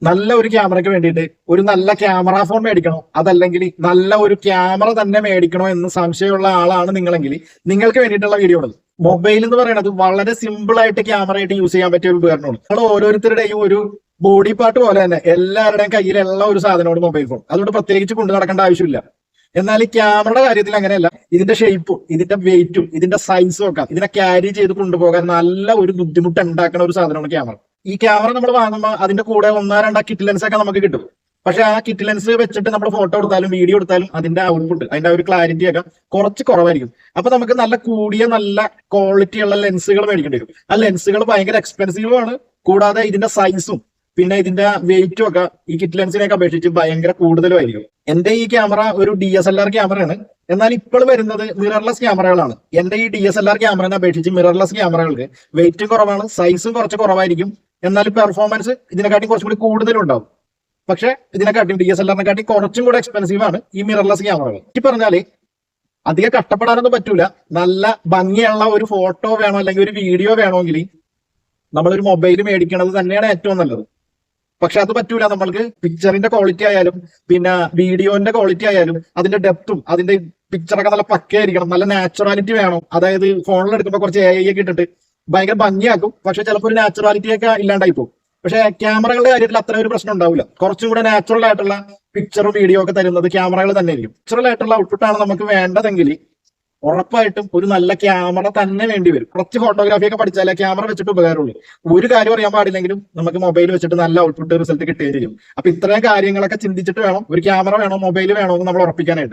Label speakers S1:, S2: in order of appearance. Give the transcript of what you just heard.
S1: നല്ല ഒരു ക്യാമറയ്ക്ക് വേണ്ടിയിട്ട് ഒരു നല്ല ക്യാമറ ഫോൺ മേടിക്കണോ അതല്ലെങ്കിൽ നല്ല ഒരു ക്യാമറ തന്നെ മേടിക്കണോ എന്ന് സംശയമുള്ള ആളാണ് നിങ്ങളെങ്കിൽ നിങ്ങൾക്ക് വേണ്ടിയിട്ടുള്ള വീഡിയോ ആണ്. മൊബൈൽ എന്ന് പറയുന്നത് വളരെ സിമ്പിൾ ആയിട്ട് ക്യാമറ ആയിട്ട് യൂസ് ചെയ്യാൻ പറ്റിയ ഒരു ഉപകരണമാണ്. നമ്മൾ ഓരോരുത്തരുടെയും ഒരു ബോഡി പാർട്ട് പോലെ തന്നെ എല്ലാവരുടെയും കയ്യിലുള്ള ഒരു സാധനമാണ് മൊബൈൽ ഫോൺ. അതുകൊണ്ട് പ്രത്യേകിച്ച് കൊണ്ടു നടക്കേണ്ട ആവശ്യമില്ല. എന്നാൽ ഈ ക്യാമറയുടെ കാര്യത്തിൽ അങ്ങനെയല്ല. ഇതിന്റെ ഷേപ്പും ഇതിന്റെ വെയിറ്റും ഇതിന്റെ സൈസും ഒക്കെ ഇതിനെ ക്യാരി ചെയ്ത് കൊണ്ടുപോകാൻ നല്ല ഒരു ബുദ്ധിമുട്ട് ഉണ്ടാക്കുന്ന ഒരു സാധനമാണ് ക്യാമറ. ഈ ക്യാമറ നമ്മൾ വാങ്ങുമ്പോൾ അതിന്റെ കൂടെ ഒന്നോ രണ്ടോ കിറ്റ് ലെൻസ് ഒക്കെ നമുക്ക് കിട്ടും. പക്ഷെ ആ കിറ്റ് ലെൻസ് വെച്ചിട്ട് നമ്മൾ ഫോട്ടോ എടുത്താലും വീഡിയോ എടുത്താലും അതിന്റെ ഔട്ട്പുട്ട് അതിന്റെ ഒരു ക്ലാരിറ്റി ഒക്കെ കുറച്ച് കുറവായിരിക്കും. അപ്പൊ നമുക്ക് നല്ല കൂടിയ നല്ല ക്വാളിറ്റി ഉള്ള ലെൻസുകൾ മേടിക്കേണ്ടി വരും. ആ ലെൻസുകൾ ഭയങ്കര എക്സ്പെൻസീവ് ആണ്. കൂടാതെ ഇതിന്റെ സൈസും പിന്നെ ഇതിന്റെ വെയിറ്റും ഒക്കെ ഈ കിറ്റ് ലെൻസിനെയൊക്കെ അപേക്ഷിച്ച് ഭയങ്കര കൂടുതലുമായിരിക്കും. എന്റെ ഈ ക്യാമറ ഒരു DSLR ക്യാമറയാണ്. എന്നാൽ ഇപ്പോൾ വരുന്നത് മിറർലെസ് ക്യാമറകളാണ്. എന്റെ ഈ DSLR ക്യാമറയെ അപേക്ഷിച്ച് മിറർലെസ് ക്യാമറകൾക്ക് വെയിറ്റും കുറവാണ്, സൈസും കുറച്ച് കുറവായിരിക്കും. എന്നാൽ പെർഫോമൻസ് ഇതിനെക്കാട്ടി കുറച്ചും കൂടി കൂടുതലുണ്ടാവും. പക്ഷെ ഇതിനെക്കാട്ടിയും DSLR-നെക്കാട്ടി കുറച്ചും കൂടെ എക്സ്പെൻസീവ് ആണ് ഈ മിറർലെസ് ക്യാമറകൾ. ഈ പറഞ്ഞാല് അധികം കഷ്ടപ്പെടാനൊന്നും പറ്റൂല. നല്ല ഭംഗിയുള്ള ഒരു ഫോട്ടോ വേണോ അല്ലെങ്കിൽ ഒരു വീഡിയോ വേണമെങ്കിൽ നമ്മളൊരു മൊബൈൽ മേടിക്കണത് തന്നെയാണ് ഏറ്റവും നല്ലത്. പക്ഷെ അത് പറ്റൂല. നമ്മൾക്ക് പിക്ചറിന്റെ ക്വാളിറ്റി ആയാലും പിന്നെ വീഡിയോന്റെ ക്വാളിറ്റി ആയാലും അതിന്റെ ഡെപ്തും അതിന്റെ പിക്ചറൊക്കെ നല്ല പക്കയായിരിക്കണം. നല്ല നാച്ചുറാലിറ്റി വേണം. അതായത് ഫോണിൽ എടുക്കുമ്പോൾ കുറച്ച് AI ഒക്കെ ഇട്ടിട്ട് ഭയങ്കര ഭംഗിയാക്കും. പക്ഷെ ചിലപ്പോൾ ഒരു നാച്ചുറാലിറ്റി ഒക്കെ ഇല്ലാണ്ടായി പോകും. പക്ഷെ ക്യാമറകളുടെ കാര്യത്തിൽ അത്ര ഒരു പ്രശ്നം ഉണ്ടാവില്ല. കുറച്ചും കൂടെ നാച്ചുറൽ ആയിട്ടുള്ള പിക്ചറും വീഡിയോ ഒക്കെ തരുന്നത് ക്യാമറകൾ തന്നെ ആയിരിക്കും. നാച്ചുറൽ ആയിട്ടുള്ള ഔട്ട്പുട്ടാണ് നമുക്ക് വേണ്ടതെങ്കിൽ ഉറപ്പായിട്ടും ഒരു നല്ല ക്യാമറ തന്നെ വേണ്ടി വരും. കുറച്ച് ഫോട്ടോഗ്രാഫി ഒക്കെ പഠിച്ചാലേ ക്യാമറ വെച്ചിട്ട് ഉപകാരമുള്ളൂ. ഒരു കാര്യം അറിയാൻ പാടില്ലെങ്കിലും നമുക്ക് മൊബൈൽ വെച്ചിട്ട് നല്ല ഔട്ട്പുട്ട് റിസൾട്ട് കിട്ടുകയും ചെയ്യും. അപ്പൊ ഇത്രയും കാര്യങ്ങളൊക്കെ ചിന്തിച്ചിട്ട് വേണം ഒരു ക്യാമറ വേണോ മൊബൈൽ വേണോ എന്ന് നമ്മൾ ഉറപ്പിക്കാനായിട്ട്.